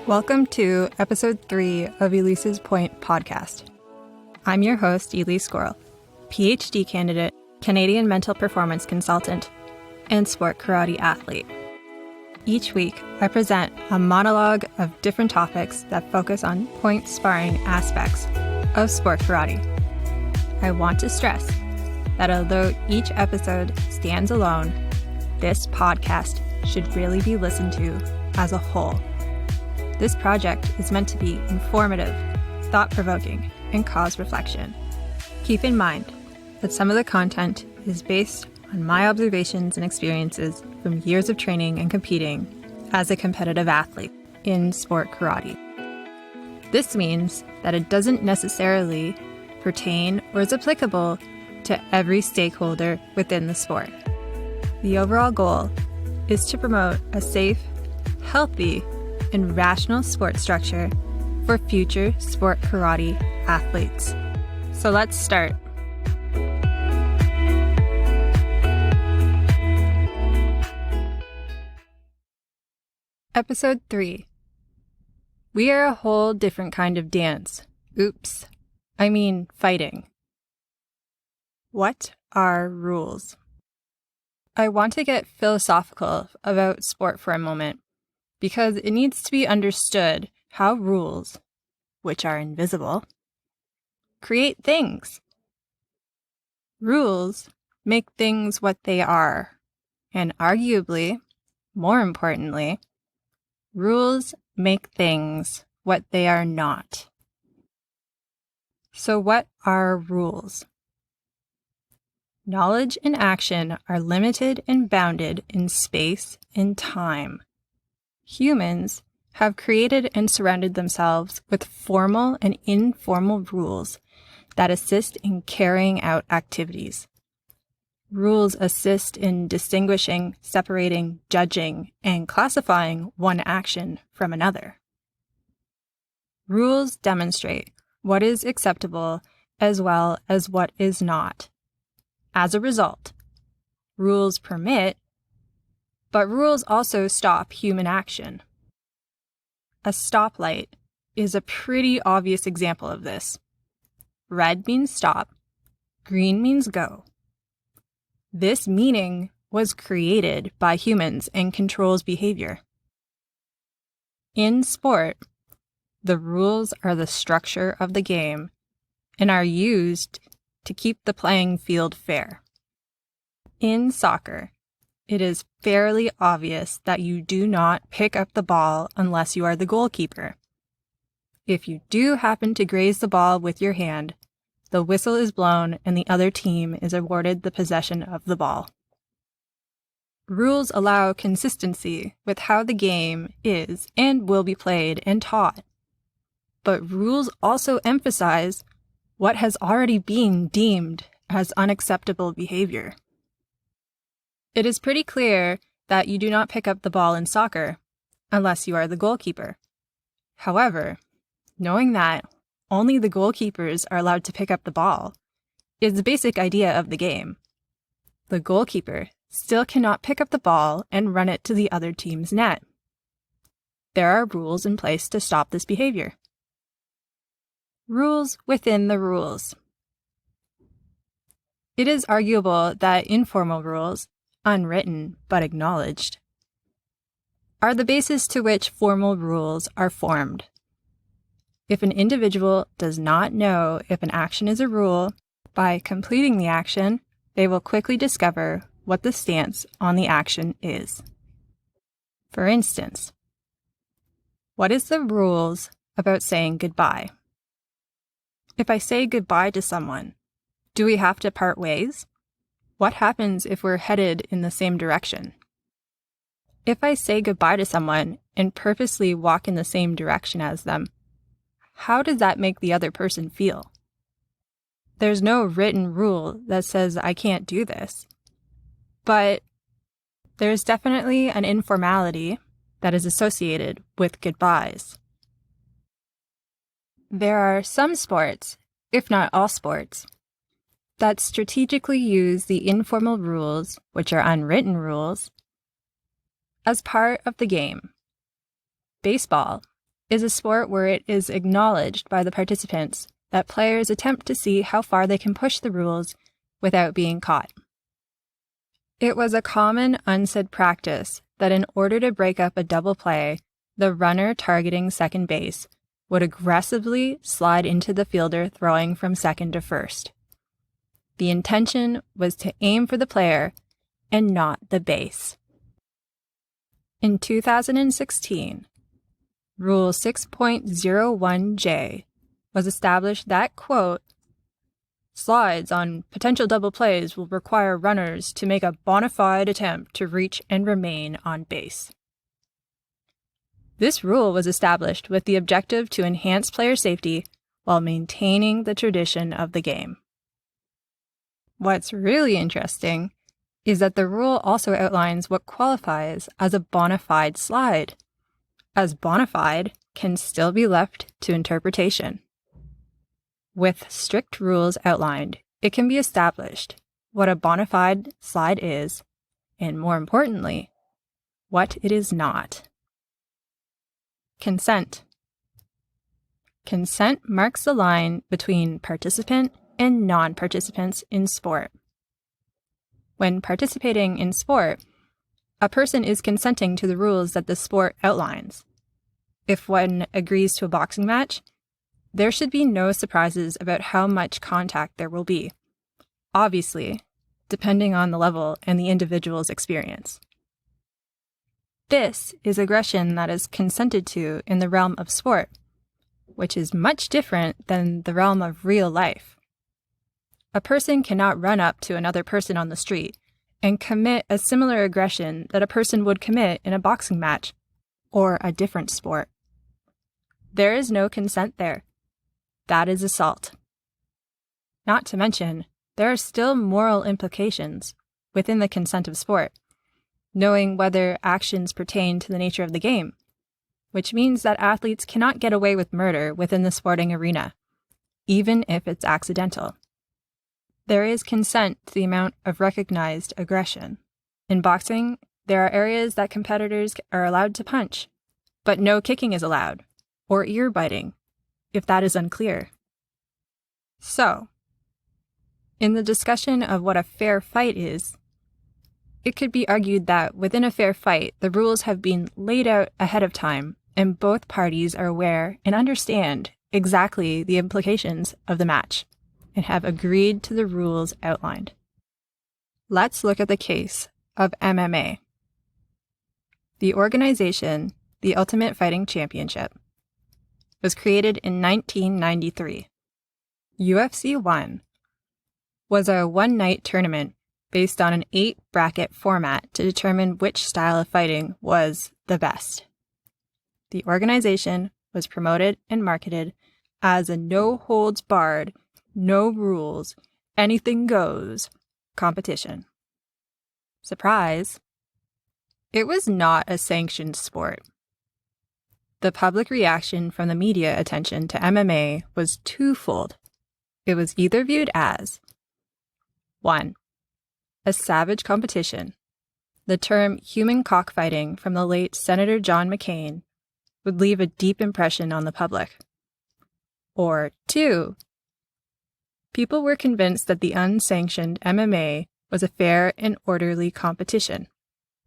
Welcome to episode 3 of Elyse's Point podcast. I'm your host, Elyse Gorrell, PhD candidate, Canadian mental performance consultant, and sport karate athlete. Each week, I present a monologue of different topics that focus on point sparring aspects of sport karate. I want to stress that although each episode stands alone, this podcast should really be listened to as a whole. This project is meant to be informative, thought-provoking, and cause reflection. Keep in mind that some of the content is based on my observations and experiences from years of training and competing as a competitive athlete in sport karate. This means that it doesn't necessarily pertain or is applicable to every stakeholder within the sport. The overall goal is to promote a safe, healthy, and rational sport structure for future sport karate athletes. So let's start. Episode 3. We are a whole different kind of dance. Oops. I mean fighting. What are rules? I want to get philosophical about sport for a moment, because it needs to be understood how rules, which are invisible, create things. Rules make things what they are, and arguably, more importantly, rules make things what they are not. So what are rules? Knowledge and action are limited and bounded in space and time. Humans have created and surrounded themselves with formal and informal rules that assist in carrying out activities. Rules assist in distinguishing, separating, judging, and classifying one action from another. Rules demonstrate what is acceptable as well as what is not. As a result, rules permit, but rules also stop human action. A stoplight is a pretty obvious example of this. Red means stop, green means go. This meaning was created by humans and controls behavior. In sport, the rules are the structure of the game and are used to keep the playing field fair. In soccer, it is fairly obvious that you do not pick up the ball unless you are the goalkeeper. If you do happen to graze the ball with your hand, the whistle is blown and the other team is awarded the possession of the ball. Rules allow consistency with how the game is and will be played and taught. But rules also emphasize what has already been deemed as unacceptable behavior. It is pretty clear that you do not pick up the ball in soccer unless you are the goalkeeper. However, knowing that only the goalkeepers are allowed to pick up the ball is the basic idea of the game. The goalkeeper still cannot pick up the ball and run it to the other team's net. There are rules in place to stop this behavior. Rules within the rules. It is arguable that informal rules, unwritten but acknowledged, are the basis to which formal rules are formed. If an individual does not know if an action is a rule, by completing the action, they will quickly discover what the stance on the action is. For instance, what is the rules about saying goodbye? If I say goodbye to someone, do we have to part ways? What happens if we're headed in the same direction? If I say goodbye to someone and purposely walk in the same direction as them, how does that make the other person feel? There's no written rule that says I can't do this, but there's definitely an informality that is associated with goodbyes. There are some sports, if not all sports, that strategically use the informal rules, which are unwritten rules, as part of the game. Baseball is a sport where it is acknowledged by the participants that players attempt to see how far they can push the rules without being caught. It was a common unsaid practice that in order to break up a double play, the runner targeting second base would aggressively slide into the fielder throwing from second to first. The intention was to aim for the player and not the base. In 2016, Rule 6.01J was established that, quote, slides on potential double plays will require runners to make a bona fide attempt to reach and remain on base. This rule was established with the objective to enhance player safety while maintaining the tradition of the game. What's really interesting is that the rule also outlines what qualifies as a bona fide slide, as bona fide can still be left to interpretation. With strict rules outlined, it can be established what a bona fide slide is, and more importantly, what it is not. Consent. Consent marks the line between participant and non-participants in sport. When participating in sport, a person is consenting to the rules that the sport outlines. If one agrees to a boxing match, there should be no surprises about how much contact there will be, obviously, depending on the level and the individual's experience. This is aggression that is consented to in the realm of sport, which is much different than the realm of real life. A person cannot run up to another person on the street and commit a similar aggression that a person would commit in a boxing match or a different sport. There is no consent there. That is assault. Not to mention, there are still moral implications within the consent of sport, knowing whether actions pertain to the nature of the game, which means that athletes cannot get away with murder within the sporting arena, even if it's accidental. There is consent to the amount of recognized aggression. In boxing, there are areas that competitors are allowed to punch, but no kicking is allowed, or ear biting, if that is unclear. So, in the discussion of what a fair fight is, it could be argued that within a fair fight, the rules have been laid out ahead of time and both parties are aware and understand exactly the implications of the match and have agreed to the rules outlined. Let's look at the case of MMA. The organization, the Ultimate Fighting Championship, was created in 1993. UFC 1 was a one-night tournament based on an 8-bracket format to determine which style of fighting was the best. The organization was promoted and marketed as a no-holds-barred, no rules, anything goes competition. Surprise! It was not a sanctioned sport. The public reaction from the media attention to MMA was twofold. It was either viewed as 1. A savage competition. The term human cockfighting from the late Senator John McCain would leave a deep impression on the public. Or 2. People were convinced that the unsanctioned MMA was a fair and orderly competition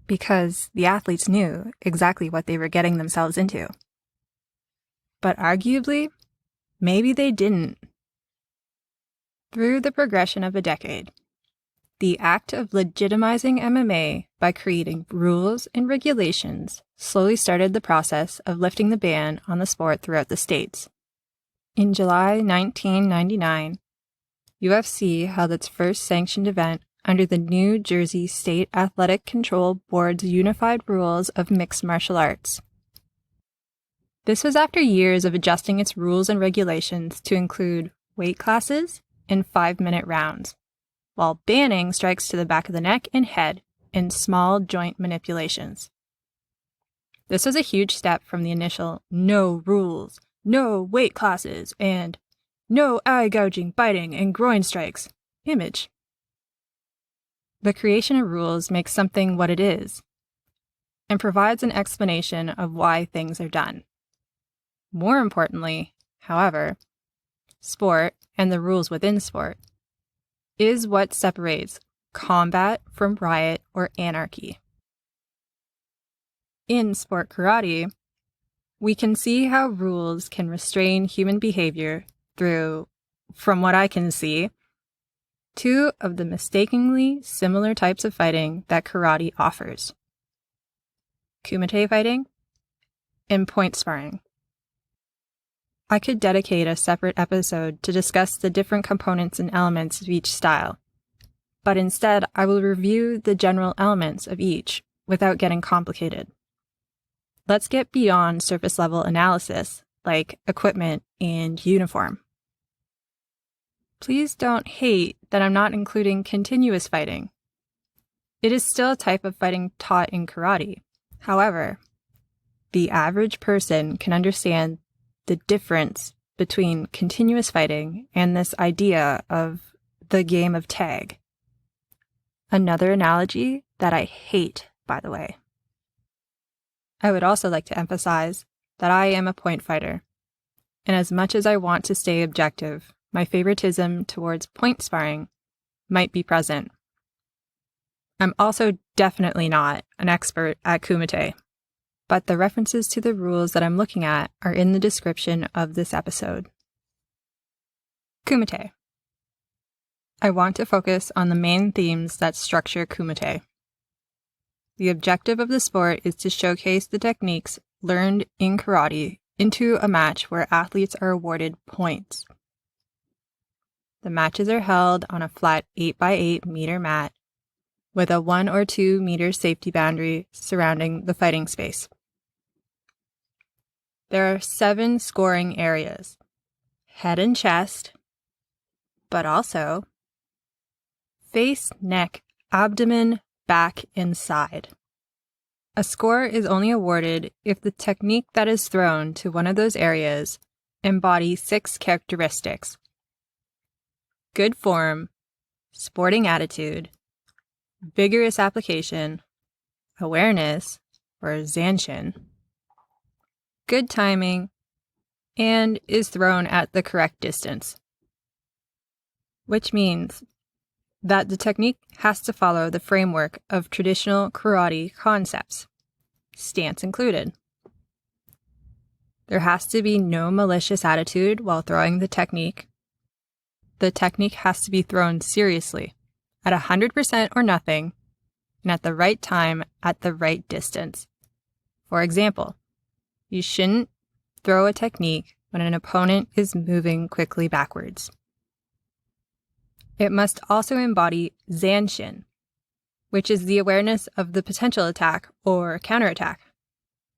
because the athletes knew exactly what they were getting themselves into. But arguably, maybe they didn't. Through the progression of a decade, the act of legitimizing MMA by creating rules and regulations slowly started the process of lifting the ban on the sport throughout the states. In July 1999, UFC held its first sanctioned event under the New Jersey State Athletic Control Board's unified rules of mixed martial arts. This was after years of adjusting its rules and regulations to include weight classes and 5-minute rounds, while banning strikes to the back of the neck and head and small joint manipulations. This was a huge step from the initial no rules, no weight classes, and no eye-gouging, biting, and groin strikes image. The creation of rules makes something what it is and provides an explanation of why things are done. More importantly, however, sport and the rules within sport is what separates combat from riot or anarchy. In sport karate, we can see how rules can restrain human behavior through, from what I can see, two of the mistakenly similar types of fighting that karate offers: Kumite fighting and point sparring. I could dedicate a separate episode to discuss the different components and elements of each style, but instead I will review the general elements of each without getting complicated. Let's get beyond surface level analysis, like equipment and uniform. Please don't hate that I'm not including continuous fighting. It is still a type of fighting taught in karate. However, the average person can understand the difference between continuous fighting and this idea of the game of tag. Another analogy that I hate, by the way. I would also like to emphasize that I am a point fighter, and as much as I want to stay objective, my favoritism towards point sparring might be present. I'm also definitely not an expert at Kumite, but the references to the rules that I'm looking at are in the description of this episode. Kumite. I want to focus on the main themes that structure Kumite. The objective of the sport is to showcase the techniques learned in karate into a match where athletes are awarded points. The matches are held on a flat 8x8 meter mat with a 1 or 2 meter safety boundary surrounding the fighting space. There are 7 scoring areas: head and chest, but also face, neck, abdomen, back, and side. A score is only awarded if the technique that is thrown to one of those areas embodies 6 characteristics: good form, sporting attitude, vigorous application, awareness, or zanshin, good timing, and is thrown at the correct distance. Which means that the technique has to follow the framework of traditional karate concepts, stance included. There has to be no malicious attitude while throwing the technique. The technique has to be thrown seriously, at 100% or nothing, and at the right time at the right distance. For example, you shouldn't throw a technique when an opponent is moving quickly backwards. It must also embody zanshin, which is the awareness of the potential attack or counterattack,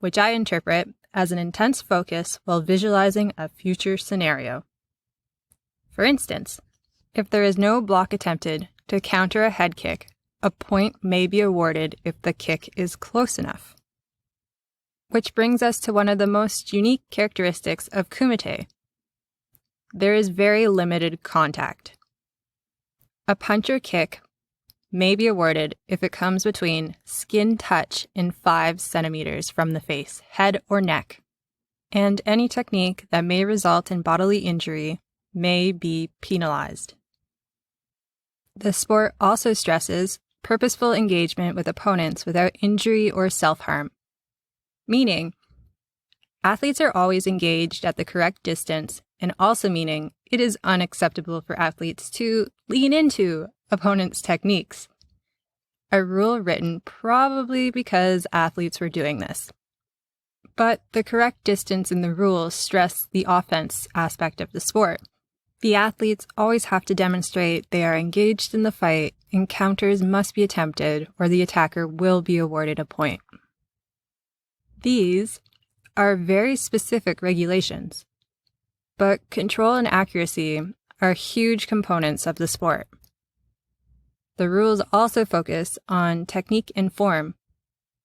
which I interpret as an intense focus while visualizing a future scenario. For instance, if there is no block attempted to counter a head kick, a point may be awarded if the kick is close enough. Which brings us to one of the most unique characteristics of Kumite. There is very limited contact. A punch or kick may be awarded if it comes between skin touch and 5 centimeters from the face, head, or neck, and any technique that may result in bodily injury may be penalized. The sport also stresses purposeful engagement with opponents without injury or self-harm, meaning athletes are always engaged at the correct distance, and also meaning it is unacceptable for athletes to lean into opponents' techniques. A rule written probably because athletes were doing this. But the correct distance in the rules stress the offense aspect of the sport. The athletes always have to demonstrate they are engaged in the fight, and counters must be attempted or the attacker will be awarded a point. These are very specific regulations, but control and accuracy are huge components of the sport. The rules also focus on technique and form,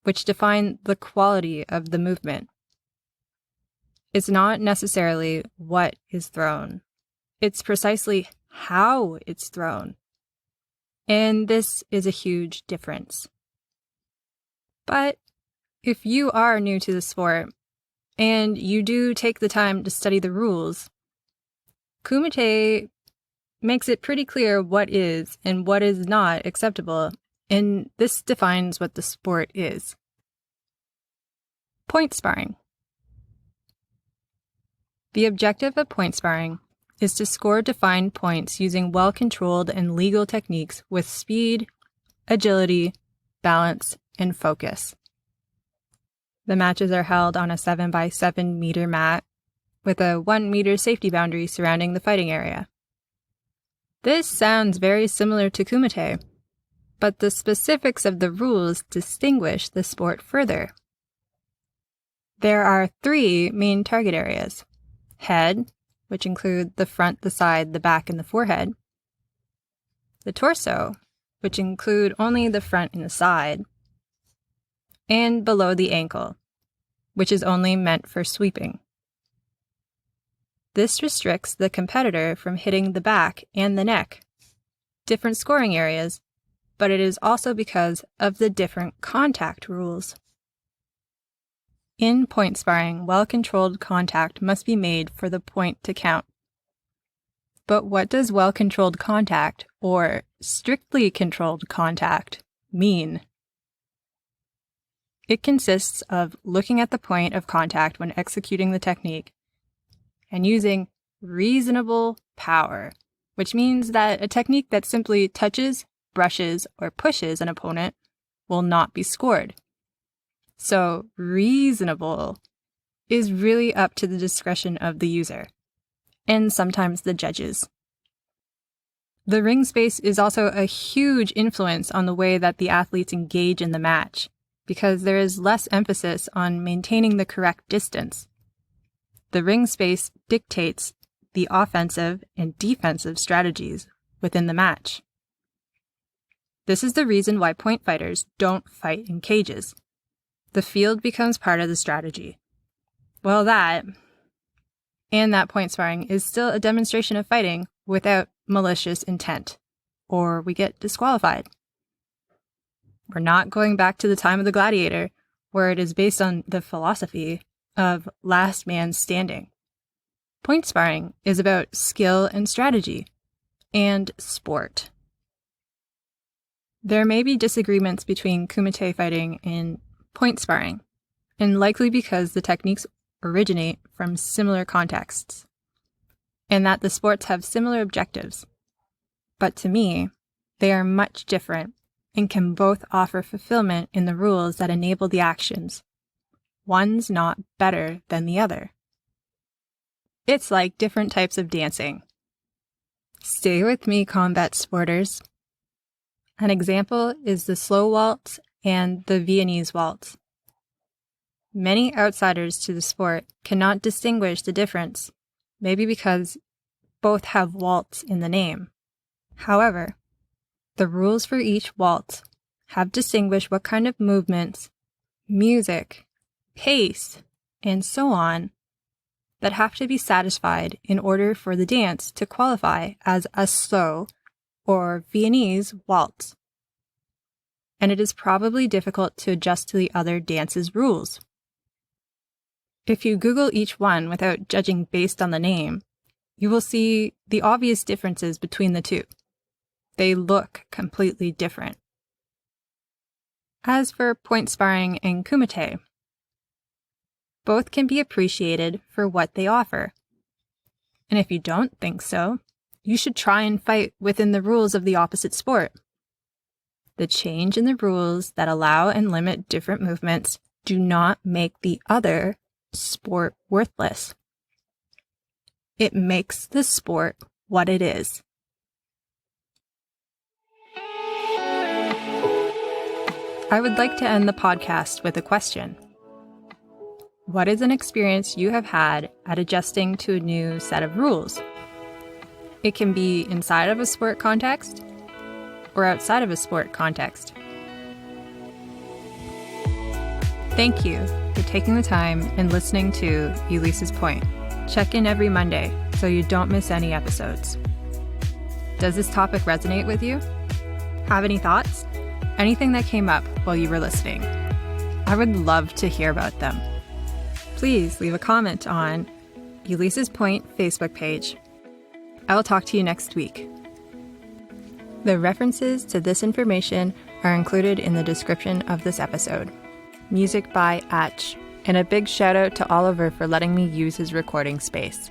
which define the quality of the movement. It's not necessarily what is thrown. It's precisely how it's thrown. And this is a huge difference. But if you are new to the sport, and you do take the time to study the rules, Kumite makes it pretty clear what is and what is not acceptable, and this defines what the sport is. Point sparring. The objective of point sparring is to score defined points using well-controlled and legal techniques with speed, agility, balance, and focus. The matches are held on a 7x7 meter mat with a 1 meter safety boundary surrounding the fighting area. This sounds very similar to Kumite, but the specifics of the rules distinguish the sport further. There are 3 main target areas: head, which include the front, the side, the back, and the forehead; the torso, which include only the front and the side; and below the ankle, which is only meant for sweeping. This restricts the competitor from hitting the back and the neck, different scoring areas, but it is also because of the different contact rules. In point sparring, well-controlled contact must be made for the point to count. But what does well-controlled contact, or strictly controlled contact, mean? It consists of looking at the point of contact when executing the technique and using reasonable power, which means that a technique that simply touches, brushes, or pushes an opponent will not be scored. So reasonable is really up to the discretion of the user, and sometimes the judges. The ring space is also a huge influence on the way that the athletes engage in the match, because there is less emphasis on maintaining the correct distance. The ring space dictates the offensive and defensive strategies within the match. This is the reason why point fighters don't fight in cages. The field becomes part of the strategy. Well, that point sparring is still a demonstration of fighting without malicious intent, or we get disqualified. We're not going back to the time of the gladiator, where it is based on the philosophy of last man standing. Point sparring is about skill and strategy, and sport. There may be disagreements between Kumite fighting and point sparring, and likely because the techniques originate from similar contexts, and that the sports have similar objectives. But to me, they are much different and can both offer fulfillment in the rules that enable the actions. One's not better than the other. It's like different types of dancing. Stay with me, combat sporters. An example is the slow waltz and the Viennese waltz. Many outsiders to the sport cannot distinguish the difference, maybe because both have waltz in the name. However, the rules for each waltz have distinguished what kind of movements, music, pace, and so on that have to be satisfied in order for the dance to qualify as a slow or Viennese waltz. And it is probably difficult to adjust to the other dance's rules. If you Google each one without judging based on the name, you will see the obvious differences between the two. They look completely different. As for point sparring and Kumite, both can be appreciated for what they offer. And if you don't think so, you should try and fight within the rules of the opposite sport. The change in the rules that allow and limit different movements do not make the other sport worthless. It makes the sport what it is. I would like to end the podcast with a question. What is an experience you have had at adjusting to a new set of rules? It can be inside of a sport context or outside of a sport context. Thank you for taking the time and listening to Elyse's Point. Check in every Monday so you don't miss any episodes. Does this topic resonate with you? Have any thoughts? Anything that came up while you were listening? I would love to hear about them. please leave a comment on Elyse's Point Facebook page. I will talk to you next week. The references to this information are included in the description of this episode. Music by Atch, and a big shout out to Oliver for letting me use his recording space.